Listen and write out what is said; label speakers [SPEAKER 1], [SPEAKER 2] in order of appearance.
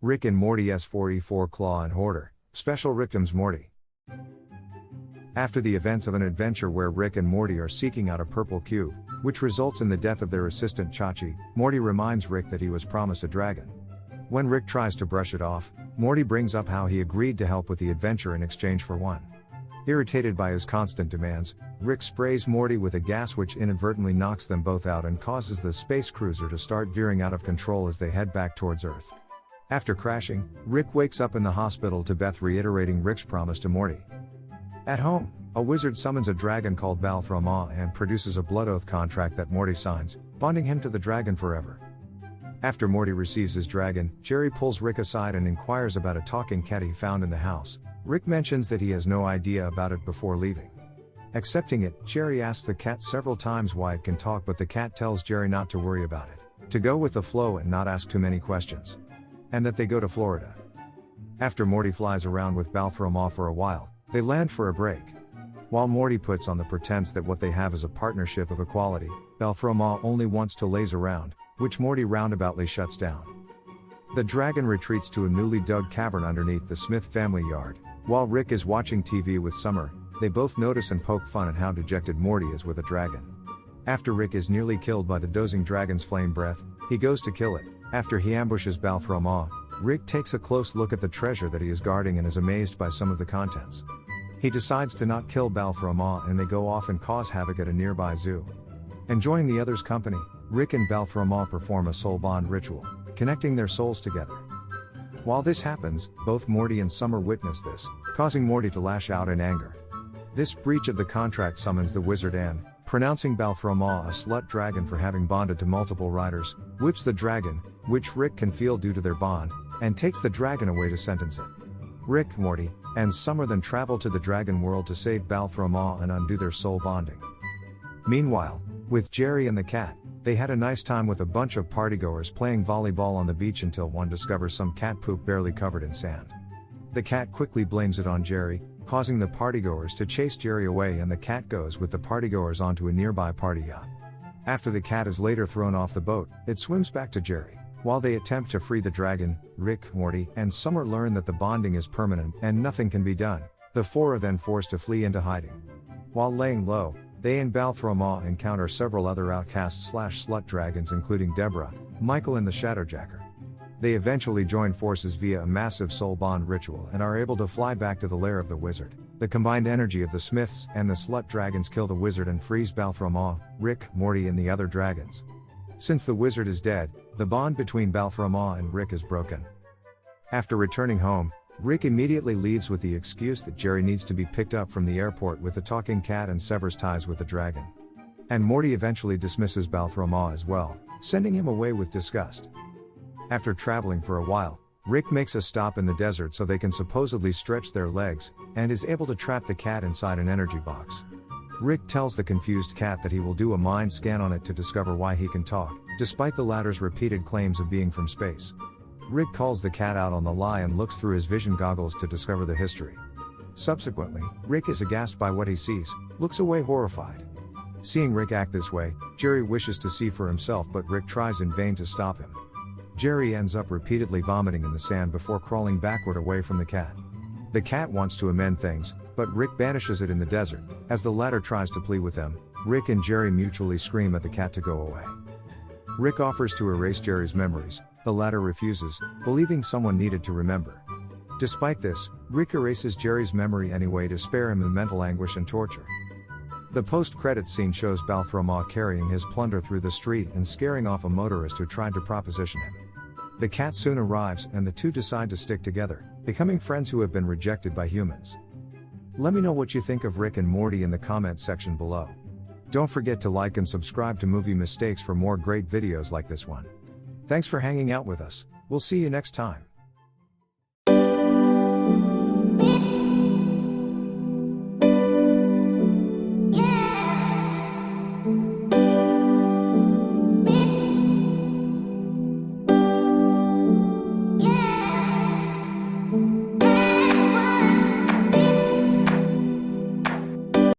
[SPEAKER 1] Rick and Morty S4E4 Claw and Hoarder, Special Ricktim's Morty. After the events of an adventure where Rick and Morty are seeking out a purple cube, which results in the death of their assistant Chachi, Morty reminds Rick that he was promised a dragon. When Rick tries to brush it off, Morty brings up how he agreed to help with the adventure in exchange for one. Irritated by his constant demands, Rick sprays Morty with a gas which inadvertently knocks them both out and causes the space cruiser to start veering out of control as they head back towards Earth. After crashing, Rick wakes up in the hospital to Beth reiterating Rick's promise to Morty. At home, a wizard summons a dragon called Balthroma and produces a blood oath contract that Morty signs, bonding him to the dragon forever. After Morty receives his dragon, Jerry pulls Rick aside and inquires about a talking cat he found in the house. Rick mentions that he has no idea about it before leaving. Accepting it, Jerry asks the cat several times why it can talk, but the cat tells Jerry not to worry about it, to go with the flow and not ask too many questions. And that they go to Florida. After Morty flies around with Balthroma for a while, they land for a break. While Morty puts on the pretense that what they have is a partnership of equality, Balthroma only wants to laze around, which Morty roundaboutly shuts down. The dragon retreats to a newly dug cavern underneath the Smith family yard. While Rick is watching TV with Summer, they both notice and poke fun at how dejected Morty is with a dragon. After Rick is nearly killed by the dozing dragon's flame breath, he goes to kill it. After he ambushes Balthroma, Rick takes a close look at the treasure that he is guarding and is amazed by some of the contents. He decides to not kill Balthroma and they go off and cause havoc at a nearby zoo. Enjoying the others' company, Rick and Balthroma perform a soul bond ritual, connecting their souls together. While this happens, both Morty and Summer witness this, causing Morty to lash out in anger. This breach of the contract summons the wizard and, pronouncing Balthroma a slut dragon for having bonded to multiple riders, whips the dragon, which Rick can feel due to their bond, and takes the dragon away to sentence it. Rick, Morty, and Summer then travel to the dragon world to save Balthroma and undo their soul bonding. Meanwhile, with Jerry and the cat, they had a nice time with a bunch of partygoers playing volleyball on the beach until one discovers some cat poop barely covered in sand. The cat quickly blames it on Jerry, causing the partygoers to chase Jerry away, and the cat goes with the partygoers onto a nearby party yacht. After the cat is later thrown off the boat, it swims back to Jerry. While they attempt to free the dragon, Rick, Morty, and Summer learn that the bonding is permanent and nothing can be done. The four are then forced to flee into hiding. While laying low, they and Balthroma encounter several other outcast/slut dragons including Deborah, Michael and the Shadowjacker. They eventually join forces via a massive soul bond ritual and are able to fly back to the lair of the wizard. The combined energy of the Smiths and the slut dragons kill the wizard and frees Balthroma, Rick, Morty and the other dragons. Since the wizard is dead, the bond between Balthroma and Rick is broken. After returning home, Rick immediately leaves with the excuse that Jerry needs to be picked up from the airport with the talking cat and severs ties with the dragon. And Morty eventually dismisses Balthroma as well, sending him away with disgust. After traveling for a while, Rick makes a stop in the desert so they can supposedly stretch their legs, and is able to trap the cat inside an energy box. Rick tells the confused cat that he will do a mind scan on it to discover why he can talk, despite the latter's repeated claims of being from space. Rick calls the cat out on the lie and looks through his vision goggles to discover the history. Subsequently, Rick is aghast by what he sees, looks away horrified. Seeing Rick act this way, Jerry wishes to see for himself, but Rick tries in vain to stop him. Jerry ends up repeatedly vomiting in the sand before crawling backward away from the cat. The cat wants to amend things, but Rick banishes it in the desert. As the latter tries to plead with them, Rick and Jerry mutually scream at the cat to go away. Rick offers to erase Jerry's memories. The latter refuses, believing someone needed to remember. Despite this, Rick erases Jerry's memory anyway to spare him the mental anguish and torture. The post-credits scene shows Balthroma carrying his plunder through the street and scaring off a motorist who tried to proposition him. The cat soon arrives and the two decide to stick together, becoming friends who have been rejected by humans. Let me know what you think of Rick and Morty in the comments section below. Don't forget to like and subscribe to Movie Mistakes for more great videos like this one. Thanks for hanging out with us. We'll see you next time.